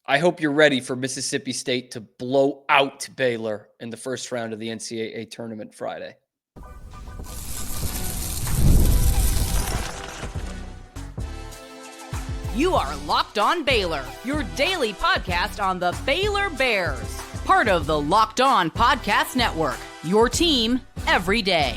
I hope you're ready for Mississippi State to blow out Baylor in the first round of the NCAA tournament Friday. You are Locked On Baylor, your daily podcast on the Baylor Bears. Part of the Locked On Podcast Network, your team every day.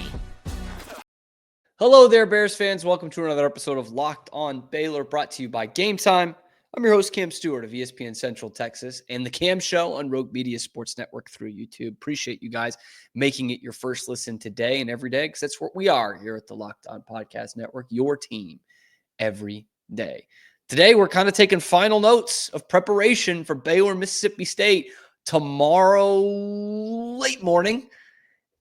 Hello there, Bears fans. Welcome to another episode of Locked On Baylor, brought to you by Game Time. I'm your host, Cam Stewart of ESPN Central Texas and The Cam Show on Rogue Media Sports Network through YouTube. Appreciate you guys making it your first listen today and every day, because that's what we are here at the Locked On Podcast Network, your team every day. Today, we're kind of taking final notes of preparation for Baylor, Mississippi State tomorrow late morning,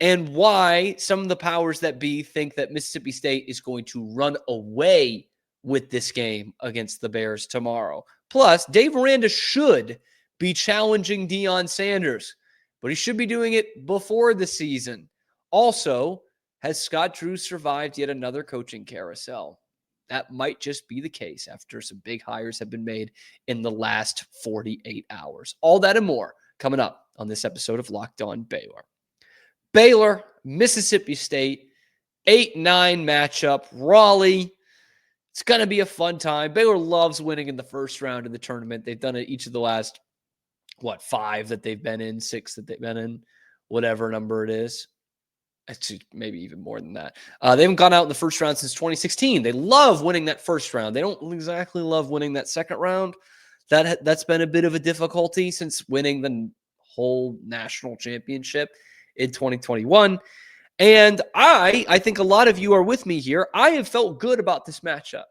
and why some of the powers that be think that Mississippi State is going to run away with this game against the Bears tomorrow. Plus, Dave Aranda should be challenging Deion Sanders, but he should be doing it before the season. Also, has Scott Drew survived yet another coaching carousel? That might just be the case after some big hires have been made in the last 48 hours. All that and more coming up on this episode of Locked On Baylor. Baylor, Mississippi State, 8-9 matchup, Raleigh. It's going to be a fun time. Baylor loves winning in the first round of the tournament. They've done it each of the last, 5 that they've been in, 6 that they've been in, whatever number it is. Actually, maybe even more than that. They haven't gone out in the first round since 2016. They love winning that first round. They don't exactly love winning that second round. That's been a bit of a difficulty since winning the whole national championship in 2021. And I think a lot of you are with me here. I have felt good about this matchup.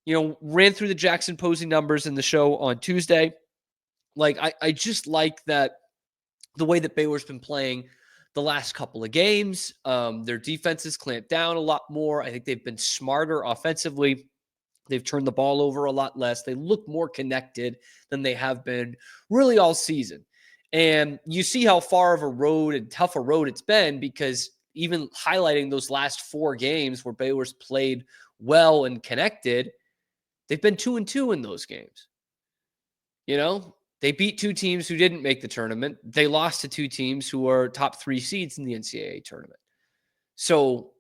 Ran through the Jackson Posey numbers in the show on Tuesday. I just like that the way that Baylor's been playing the last couple of games. Their defense has clamped down a lot more. I think they've been smarter offensively. They've turned the ball over a lot less. They look more connected than they have been really all season. And you see how far of a road and tough a road it's been, because even highlighting those last 4 games where Baylor's played well and connected, they've been 2-2 in those games. They beat 2 teams who didn't make the tournament. They lost to 2 teams who are top 3 seeds in the NCAA tournament. So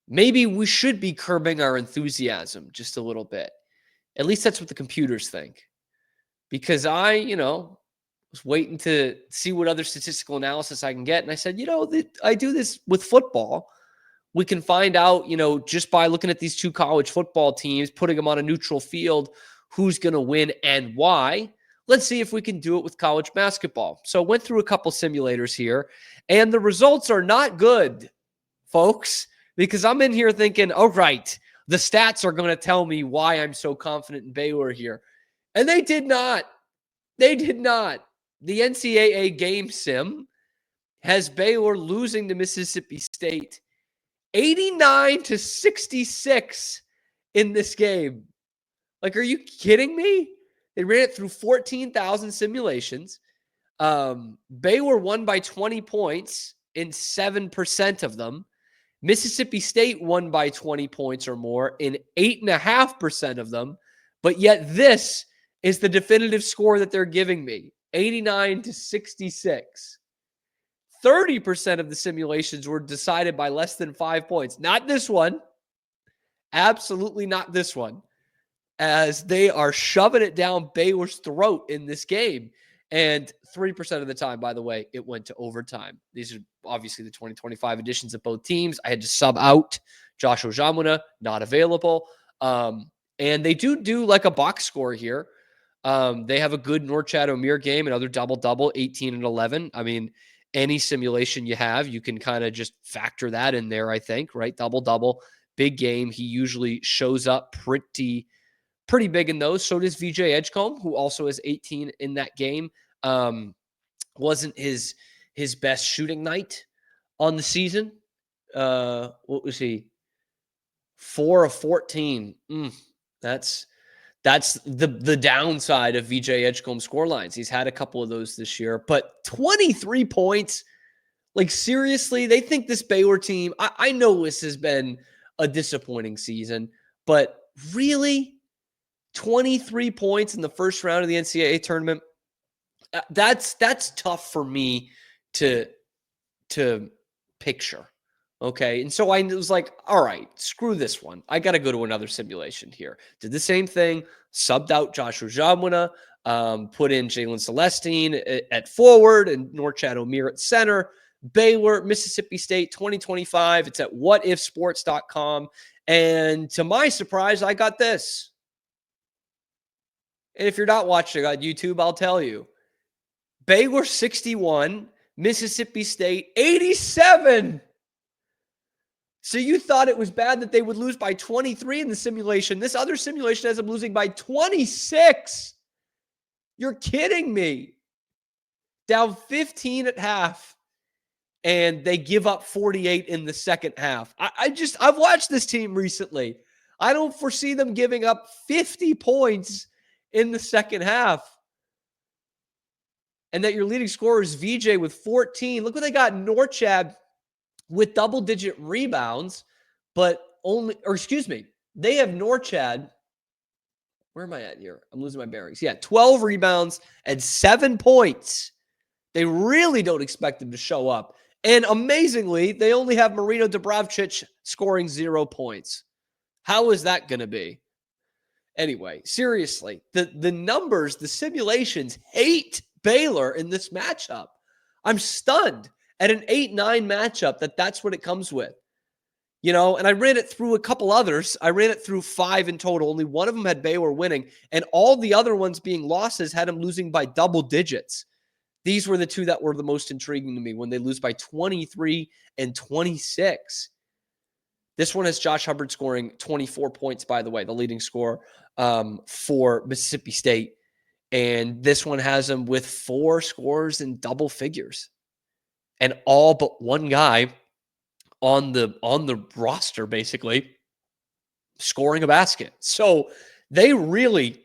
maybe we should be curbing our enthusiasm just a little bit. At least that's what the computers think. Because I, was waiting to see what other statistical analysis I can get. And I said, I do this with football. We can find out, just by looking at these 2 college football teams, putting them on a neutral field, who's going to win and why. Let's see if we can do it with college basketball. So went through a couple simulators here, and the results are not good, folks, because I'm in here thinking, all right, the stats are going to tell me why I'm so confident in Baylor here. And they did not. They did not. The NCAA game sim has Baylor losing to Mississippi State 89-66 in this game. Are you kidding me? They ran it through 14,000 simulations. Baylor won by 20 points in 7% of them. Mississippi State won by 20 points or more in 8.5% of them. But yet this is the definitive score that they're giving me, 89-66. 30% of the simulations were decided by less than 5 points. Not this one. Absolutely not this one. As they are shoving it down Baylor's throat in this game. And 3% of the time, by the way, it went to overtime. These are obviously the 2025 editions of both teams. I had to sub out Josh Ojamuna, not available. And they do like a box score here. They have a good Norchad O'Meara game, another double-double, 18 and 11. I mean, any simulation you have, you can kind of just factor that in there, I think, right? Double-double, big game. He usually shows up pretty big in those. So does VJ Edgecombe, who also has 18 in that game. Wasn't his best shooting night on the season. What was he? 4 of 14. That's the downside of VJ Edgecombe score lines. He's had a couple of those this year, but 23 points. Seriously, they think this Baylor team, I know this has been a disappointing season, but really, 23 points in the first round of the NCAA tournament. That's tough for me to picture. Okay. And so I was like, all right, screw this one. I got to go to another simulation here. Did the same thing, subbed out Joshua Jamwana, put in Jalen Celestine at forward and Norchad O'Meara at center. Baylor, Mississippi State 2025. It's at whatifsports.com. And to my surprise, I got this. And if you're not watching on YouTube, I'll tell you. Baylor 61, Mississippi State 87. So you thought it was bad that they would lose by 23 in the simulation. This other simulation has them losing by 26. You're kidding me. Down 15 at half, and they give up 48 in the second half. I've watched this team recently. I don't foresee them giving up 50 points in the second half. And that your leading scorer is VJ with 14. Look what they got, Norchad with double-digit rebounds, but they have Norchad. Where am I at here? I'm losing my bearings. Yeah, 12 rebounds and 7 points. They really don't expect them to show up. And amazingly, they only have Marino Dubravcic scoring 0 points. How is that going to be? Anyway, seriously, the numbers, the simulations hate Baylor in this matchup. I'm stunned at an 8-9 matchup that's what it comes with. And I ran it through a couple others. I ran it through 5 in total. Only one of them had Baylor winning, and all the other ones being losses had them losing by double digits. These were the two that were the most intriguing to me when they lose by 23 and 26. This one has Josh Hubbard scoring 24 points, by the way, the leading scorer for Mississippi State. And this one has him with 4 scores in double figures. And all but one guy on the roster, basically, scoring a basket. So they really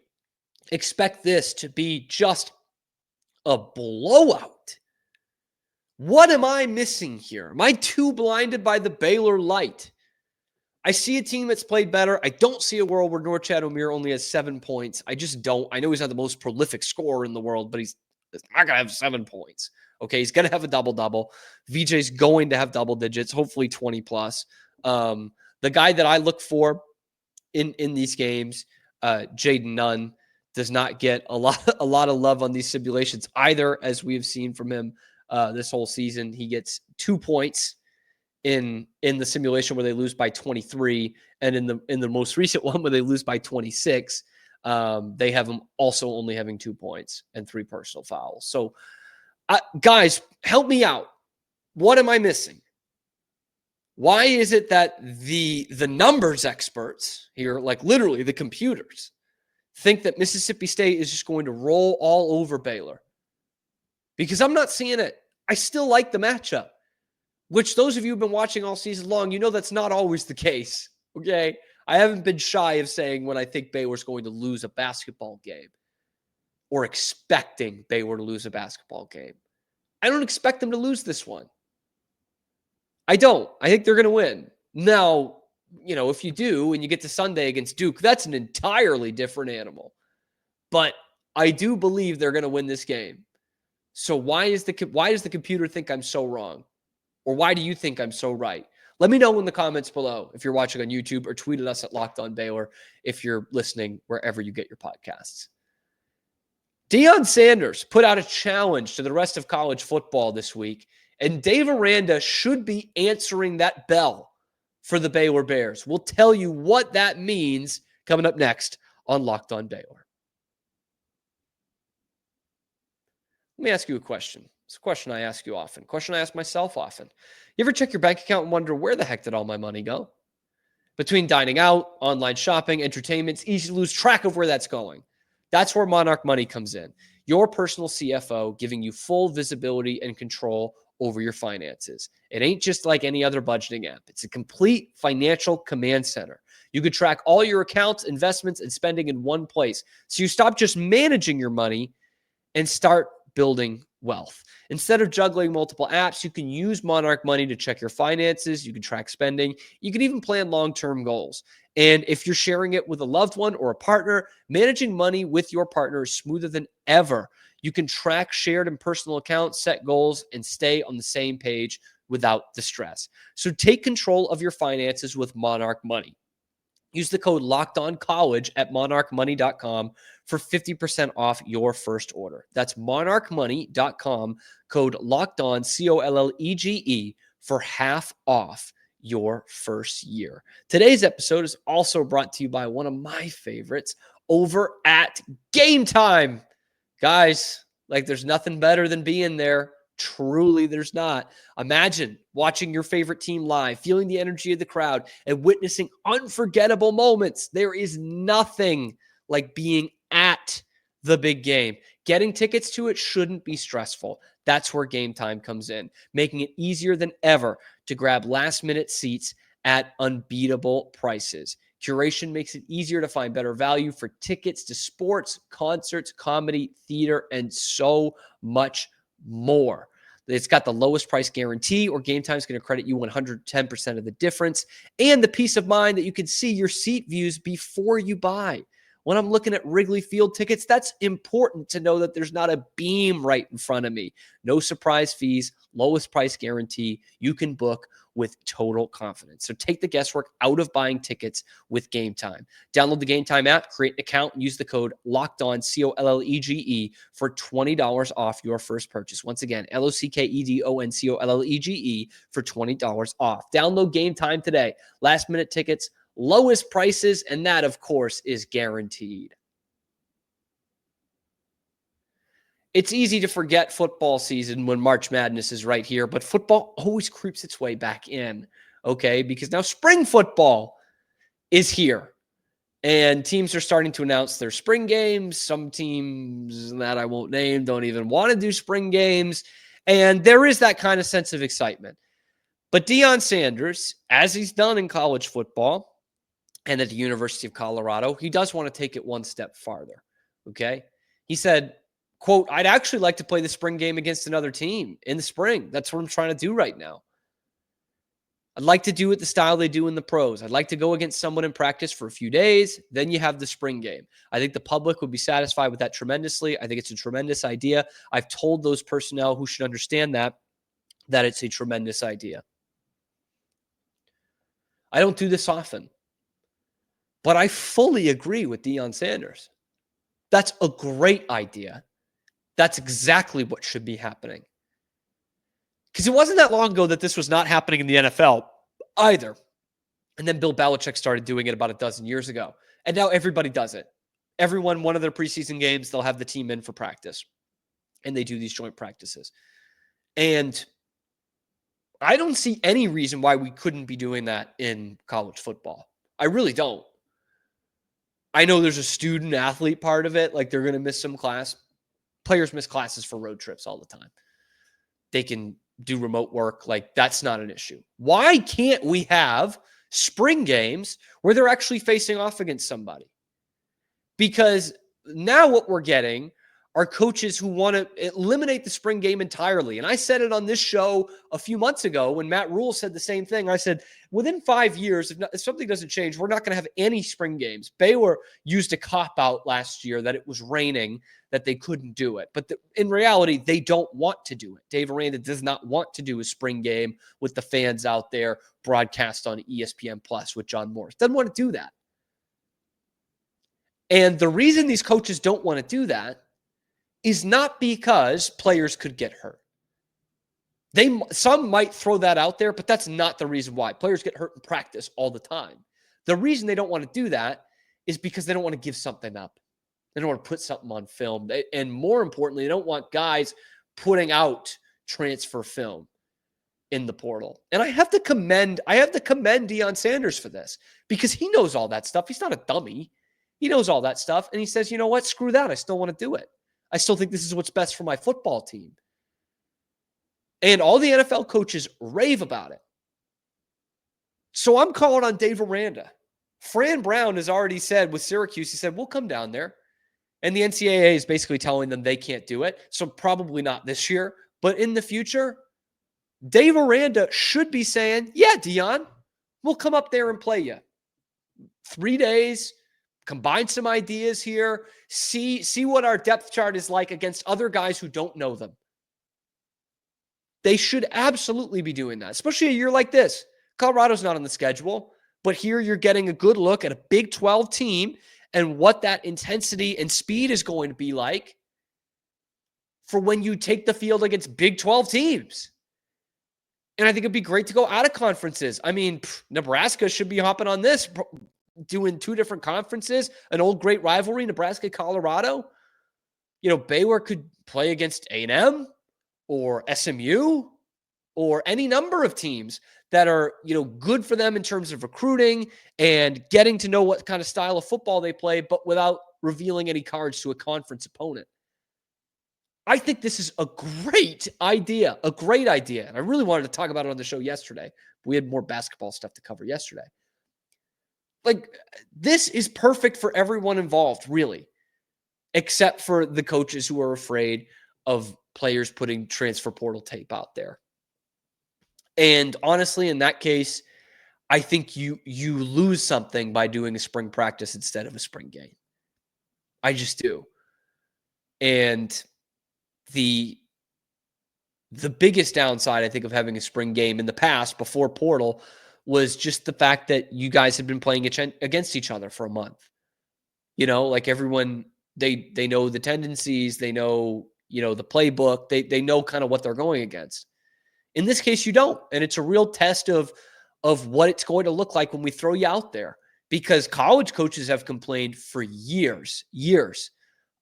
expect this to be just a blowout. What am I missing here? Am I too blinded by the Baylor light? I see a team that's played better. I don't see a world where Norchad O'Meara only has 7 points. I just don't. I know he's not the most prolific scorer in the world, but he's not going to have 7 points. Okay, he's going to have a double-double. VJ's going to have double digits, hopefully 20+. The guy that I look for in these games, Jaden Nunn, does not get a lot of love on these simulations either, as we have seen from him this whole season. He gets 2 points in the simulation where they lose by 23, and in the most recent one where they lose by 26, they have him also only having 2 points and 3 personal fouls. So, guys, help me out. What am I missing? Why is it that the numbers experts here, like literally the computers, think that Mississippi State is just going to roll all over Baylor? Because I'm not seeing it. I still like the matchup, which those of you who've been watching all season long, you know that's not always the case, okay? I haven't been shy of saying when I think Baylor's going to lose a basketball game or expecting Baylor to lose a basketball game. I don't expect them to lose this one. I don't. I think they're going to win. Now, if you do and you get to Sunday against Duke, that's an entirely different animal. But I do believe they're going to win this game. So why does the computer think I'm so wrong? Or why do you think I'm so right? Let me know in the comments below if you're watching on YouTube, or tweet at us at Locked On Baylor if you're listening wherever you get your podcasts. Deion Sanders put out a challenge to the rest of college football this week, and Dave Aranda should be answering that bell for the Baylor Bears. We'll tell you what that means coming up next on Locked On Baylor. Let me ask you a question. It's a question I ask you often. Question I ask myself often. You ever check your bank account and wonder, where the heck did all my money go? Between dining out, online shopping, entertainment, it's easy to lose track of where that's going. That's where Monarch Money comes in. Your personal CFO, giving you full visibility and control over your finances. It ain't just like any other budgeting app. It's a complete financial command center. You could track all your accounts, investments, and spending in one place. So you stop just managing your money and start building wealth. Instead of juggling multiple apps, you can use Monarch Money to check your finances. You can track spending. You can even plan long-term goals. And if you're sharing it with a loved one or a partner, managing money with your partner is smoother than ever. You can track shared and personal accounts, set goals, and stay on the same page without the stress. So take control of your finances with Monarch Money. Use the code LOCKEDONCOLLEGE at monarchmoney.com for 50% off your first order. That's monarchmoney.com, code LOCKEDON, COLLEGE, for half off your first year. Today's episode is also brought to you by one of my favorites over at Game Time. Guys, like there's nothing better than being there. Truly, there's not. Imagine watching your favorite team live, feeling the energy of the crowd, and witnessing unforgettable moments. There is nothing like being at the big game. Getting tickets to it shouldn't be stressful. That's where Game Time comes in, making it easier than ever to grab last-minute seats at unbeatable prices. Curation makes it easier to find better value for tickets to sports, concerts, comedy, theater, and so much more. It's got the lowest price guarantee, or Game Time is going to credit you 110% of the difference, and the peace of mind that you can see your seat views before you buy. When I'm looking at Wrigley Field tickets, that's important to know that there's not a beam right in front of me. No surprise fees, lowest price guarantee. You can book with total confidence. So take the guesswork out of buying tickets with Game Time. Download the Game Time app, create an account, and use the code LOCKEDON, COLLEGE, for $20 off your first purchase. Once again, LOCKEDON, COLLEGE, for $20 off. Download Game Time today. Last minute tickets, lowest prices, and that, of course, is guaranteed. It's easy to forget football season when March Madness is right here, but football always creeps its way back in, okay? Because now spring football is here, and teams are starting to announce their spring games. Some teams that I won't name don't even want to do spring games, and there is that kind of sense of excitement. But Deion Sanders, as he's done in college football and at the University of Colorado, he does want to take it one step farther, okay? He said, quote, "I'd actually like to play the spring game against another team in the spring. That's what I'm trying to do right now. I'd like to do it the style they do in the pros. I'd like to go against someone in practice for a few days. Then you have the spring game. I think the public would be satisfied with that tremendously. I think it's a tremendous idea. I've told those personnel who should understand that it's a tremendous idea. I don't do this often, but I fully agree with Deion Sanders. That's a great idea. That's exactly what should be happening. Because it wasn't that long ago that this was not happening in the NFL either. And then Bill Belichick started doing it about a dozen years ago. And now everybody does it. Everyone, one of their preseason games, they'll have the team in for practice. And they do these joint practices. And I don't see any reason why we couldn't be doing that in college football. I really don't. I know there's a student athlete part of it. Like they're going to miss some class. Players miss classes for road trips all the time. They can do remote work. Like that's not an issue. Why can't we have spring games where they're actually facing off against somebody? Because now what we're getting are coaches who want to eliminate the spring game entirely. And I said it on this show a few months ago when Matt Rule said the same thing. I said, within 5 years, if something doesn't change, we're not going to have any spring games. Baylor used a cop-out last year that it was raining, that they couldn't do it. But in reality, they don't want to do it. Dave Aranda does not want to do a spring game with the fans out there broadcast on ESPN Plus with John Morris. Doesn't want to do that. And the reason these coaches don't want to do that is not because players could get hurt. Some might throw that out there, but that's not the reason why. Players get hurt in practice all the time. The reason they don't want to do that is because they don't want to give something up. They don't want to put something on film. And more importantly, they don't want guys putting out transfer film in the portal. And I have to commend Deion Sanders for this because he knows all that stuff. He's not a dummy. He knows all that stuff. And he says, you know what? Screw that. I still want to do it. I still think this is what's best for my football team. And all the NFL coaches rave about it. So I'm calling on Dave Aranda. Fran Brown has already said with Syracuse, he said, we'll come down there. And the NCAA is basically telling them they can't do it. So probably not this year, but in the future, Dave Aranda should be saying, yeah, Dion, we'll come up there and play you. 3 days, combine some ideas here, see what our depth chart is like against other guys who don't know them. They should absolutely be doing that, especially a year like this. Colorado's not on the schedule, but here you're getting a good look at a Big 12 team and what that intensity and speed is going to be like for when you take the field against Big 12 teams. And I think it'd be great to go out of conferences. I mean, Nebraska should be hopping on this, doing 2 different conferences, an old great rivalry, Nebraska, Colorado. Baylor could play against A&M or SMU or any number of teams that are, good for them in terms of recruiting and getting to know what kind of style of football they play, but without revealing any cards to a conference opponent. I think this is a great idea, And I really wanted to talk about it on the show yesterday. We had more basketball stuff to cover yesterday. This is perfect for everyone involved, really, except for the coaches who are afraid of players putting transfer portal tape out there. And honestly, in that case, I think you lose something by doing a spring practice instead of a spring game. I just do. And the biggest downside, I think, of having a spring game in the past before portal was just the fact that you guys had been playing against each other for a month. Everyone, they know the tendencies, they know, the playbook, they know kind of what they're going against. In this case, you don't. And it's a real test of what it's going to look like when we throw you out there. Because college coaches have complained for years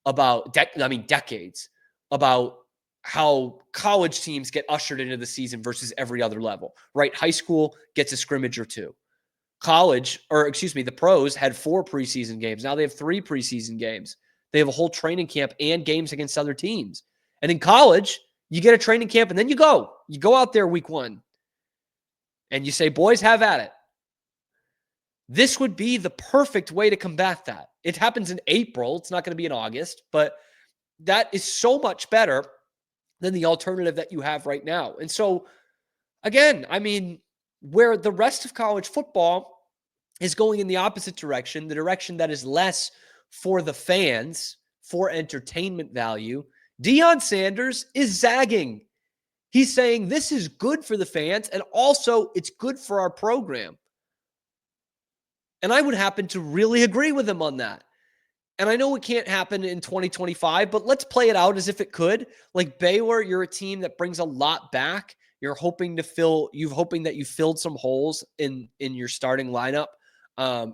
about, decades, about how college teams get ushered into the season versus every other level, right? High school gets a scrimmage or 2. The pros had 4 preseason games. Now they have 3 preseason games. They have a whole training camp and games against other teams. And in college, you get a training camp and then you go out there week 1 and you say, boys, have at it. This would be the perfect way to combat that. It happens in April. It's not going to be in August, but that is so much better than the alternative that you have right now. And so, again, where the rest of college football is going in the opposite direction, the direction that is less for the fans, for entertainment value, Deion Sanders is zagging. He's saying this is good for the fans, and also it's good for our program. And I would happen to really agree with him on that. And I know it can't happen in 2025, but let's play it out as if it could. Like Baylor, you're a team that brings a lot back. You're hoping that you filled some holes in your starting lineup,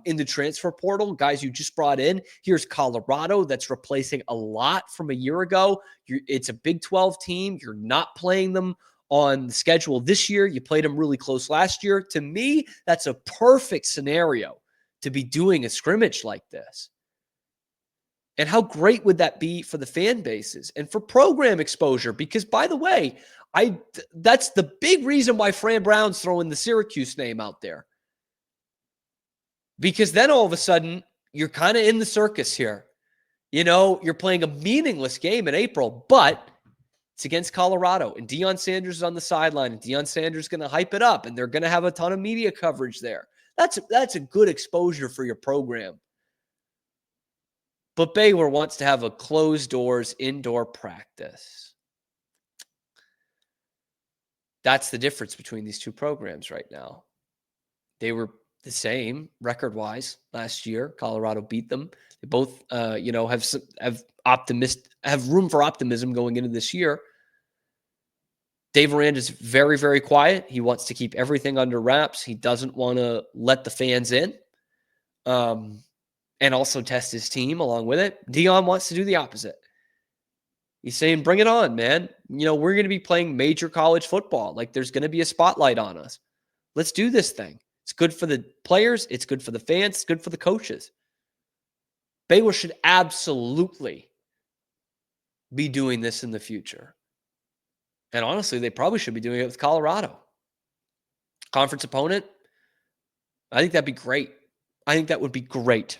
in the transfer portal, guys you just brought in. Here's Colorado that's replacing a lot from a year ago. It's a Big 12 team. You're not playing them on the schedule this year. You played them really close last year. To me, that's a perfect scenario to be doing a scrimmage like this. And how great would that be for the fan bases and for program exposure? Because, by the way, that's the big reason why Fran Brown's throwing the Syracuse name out there. Because then all of a sudden, you're kind of in the circus here. You're playing a meaningless game in April, but it's against Colorado. And Deion Sanders is on the sideline, and Deion Sanders is going to hype it up, and they're going to have a ton of media coverage there. That's a good exposure for your program. But Baylor wants to have a closed doors indoor practice. That's the difference between these two programs right now. They were the same record-wise last year. Colorado beat them. They both, have room for optimism going into this year. Dave Aranda is very, very quiet. He wants to keep everything under wraps. He doesn't want to let the fans in. And also test his team along with it. Deion wants to do the opposite. He's saying, bring it on, man. We're going to be playing major college football. Like, there's going to be a spotlight on us. Let's do this thing. It's good for the players. It's good for the fans. It's good for the coaches. Baylor should absolutely be doing this in the future. And honestly, they probably should be doing it with Colorado. Conference opponent, I think that'd be great. I think that would be great.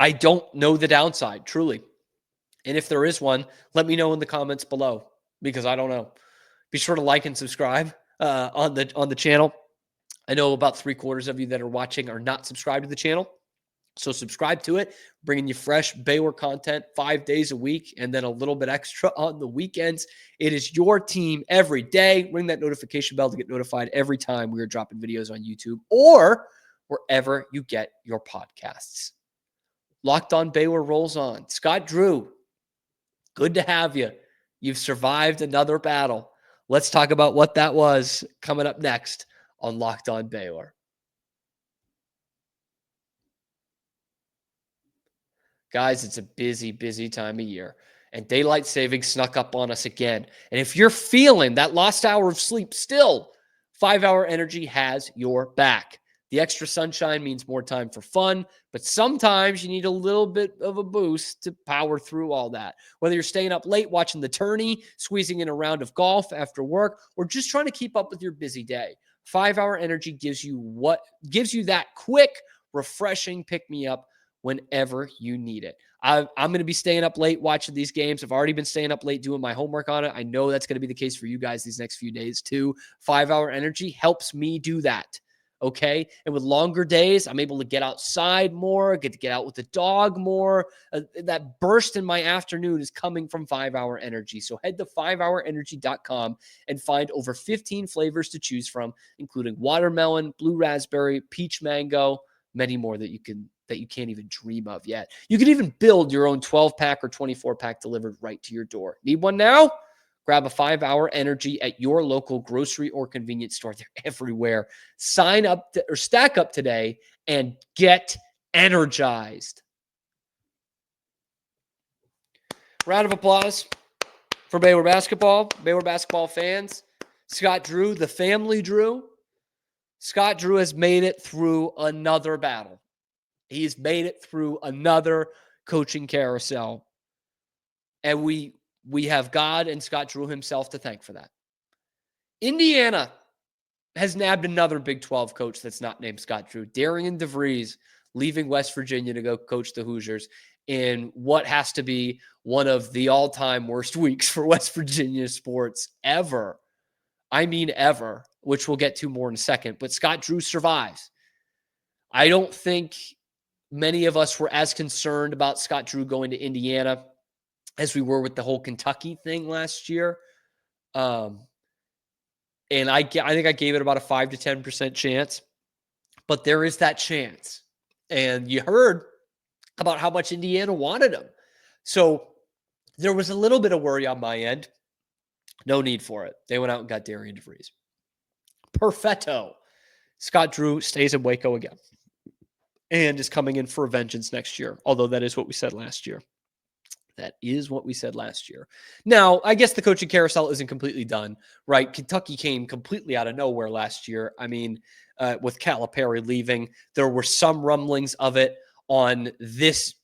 I don't know the downside, truly. And if there is one, let me know in the comments below, because I don't know. Be sure to like and subscribe on the channel. I know about 3/4 of you that are watching are not subscribed to the channel. So subscribe to it, bringing you fresh Baylor content 5 days a week and then a little bit extra on the weekends. It is your team every day. Ring that notification bell to get notified every time we are dropping videos on YouTube or wherever you get your podcasts. Locked On Baylor rolls on. Scott Drew, good to have you. You've survived another battle. Let's talk about what that was coming up next on Locked On Baylor. Guys, it's a busy, busy time of year, and daylight savings snuck up on us again. And if you're feeling that lost hour of sleep still, 5-Hour Energy has your back. The extra sunshine means more time for fun, but sometimes you need a little bit of a boost to power through all that. Whether you're staying up late watching the tourney, squeezing in a round of golf after work, or just trying to keep up with your busy day, 5-Hour Energy gives you that quick, refreshing pick-me-up whenever you need it. I'm going to be staying up late watching these games. I've already been staying up late doing my homework on it. I know that's going to be the case for you guys these next few days too. 5-Hour Energy helps me do that. Okay. And with longer days, I'm able to get outside more, get to get out with the dog more. That burst in my afternoon is coming from 5-Hour Energy. So head to 5hourenergy.com and find over 15 flavors to choose from, including watermelon, blue raspberry, peach mango, many more that you can't even dream of yet. You can even build your own 12-pack or 24-pack delivered right to your door. Need one now? Grab a 5-Hour Energy at your local grocery or convenience store. They're everywhere. Sign up or stack up today and get energized. Round of applause for Baylor basketball fans. Scott Drew, the family Drew. Scott Drew has made it through another battle. He's made it through another coaching carousel. And we have God and Scott Drew himself to thank for that. Indiana has nabbed another Big 12 coach that's not named Scott Drew. Darian DeVries leaving West Virginia to go coach the Hoosiers in what has to be one of the all-time worst weeks for West Virginia sports ever. I mean ever, which we'll get to more in a second. But Scott Drew survives. I don't think many of us were as concerned about Scott Drew going to Indiana as we were with the whole Kentucky thing last year. And I think I gave it about a 5 to 10% chance. But there is that chance. And you heard about how much Indiana wanted him. So there was a little bit of worry on my end. No need for it. They went out and got Darian DeVries. Perfetto. Scott Drew stays in Waco again and is coming in for a vengeance next year, although that is what we said last year. Now, I guess the coaching carousel isn't completely done, right? Kentucky came completely out of nowhere last year. I mean, with Calipari leaving, there were some rumblings of it on this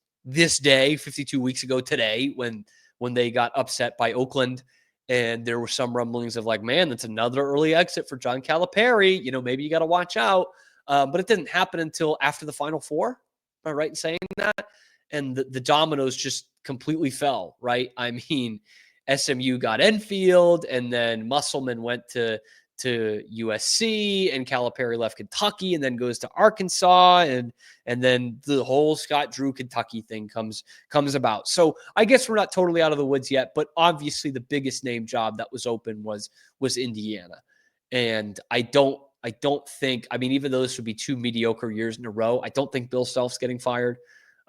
day, 52 weeks ago today, when they got upset by Oakland. And there were some rumblings of like, man, that's another early exit for John Calipari. Maybe you got to watch out. But it didn't happen until after the Final Four. Am I right in saying that? And the dominoes just completely fell, right? I mean, SMU got Enfield, and then Musselman went to USC, and Calipari left Kentucky, and then goes to Arkansas, and then the whole Scott Drew Kentucky thing comes about. So I guess we're not totally out of the woods yet, but obviously the biggest name job that was open was Indiana, and I don't think, I mean, even though this would be 2 mediocre years in a row, I don't think Bill Self's getting fired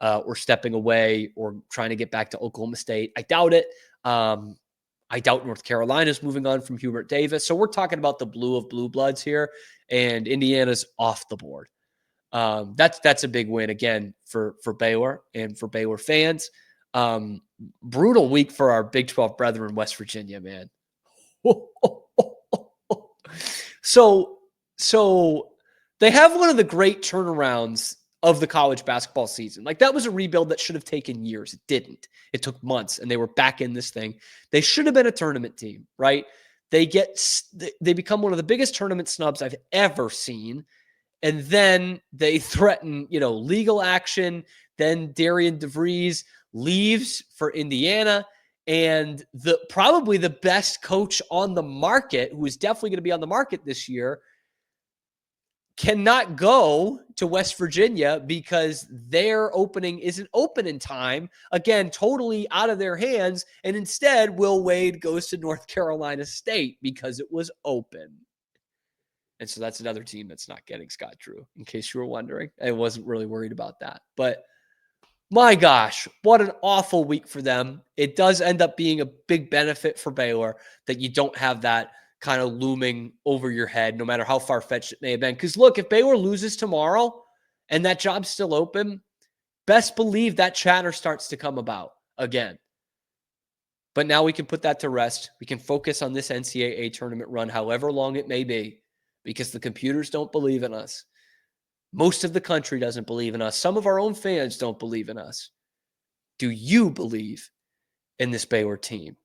or stepping away or trying to get back to Oklahoma State. I doubt it. I doubt North Carolina's moving on from Hubert Davis. So we're talking about the blue of blue bloods here, and Indiana's off the board. That's a big win again for Baylor and for Baylor fans. Brutal week for our Big 12 brethren, West Virginia, man. So they have one of the great turnarounds of the college basketball season. Like, that was a rebuild that should have taken years. It didn't. It took months, and they were back in this thing. They should have been a tournament team, right? They become one of the biggest tournament snubs I've ever seen. And then they threaten, legal action. Then Darian DeVries leaves for Indiana, and probably the best coach on the market, who is definitely going to be on the market this year, cannot go to West Virginia because their opening isn't open in time. Again, totally out of their hands. And instead, Will Wade goes to North Carolina State because it was open. And so that's another team that's not getting Scott Drew, in case you were wondering. I wasn't really worried about that. But my gosh, what an awful week for them. It does end up being a big benefit for Baylor that you don't have that kind of looming over your head, no matter how far-fetched it may have been. Because look, if Baylor loses tomorrow and that job's still open, best believe that chatter starts to come about again. But now we can put that to rest. We can focus on this NCAA tournament run, however long it may be, because the computers don't believe in us. Most of the country doesn't believe in us. Some of our own fans don't believe in us. Do you believe in this Baylor team?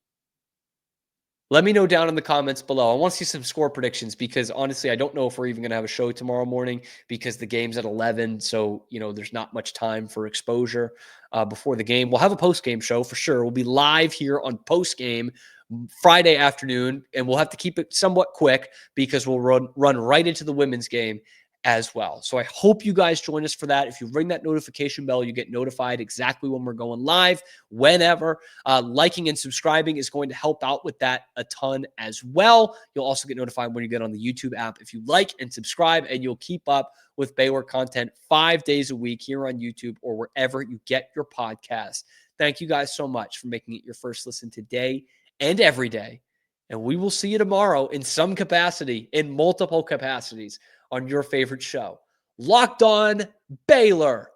Let me know down in the comments below. I want to see some score predictions because honestly, I don't know if we're even going to have a show tomorrow morning because the game's at 11. So, there's not much time for exposure before the game. We'll have a post-game show for sure. We'll be live here on post-game Friday afternoon, and we'll have to keep it somewhat quick because we'll run right into the women's game as well. So I hope you guys join us for that. If you ring that notification bell, you get notified exactly when we're going live, whenever. Liking and subscribing is going to help out with that a ton as well. You'll also get notified when you get on the YouTube app if you like and subscribe, and you'll keep up with Baylor content 5 days a week here on YouTube or wherever you get your podcast. Thank you guys so much for making it your first listen today and every day. And we will see you tomorrow in some capacity, in multiple capacities, on your favorite show, Locked On Baylor.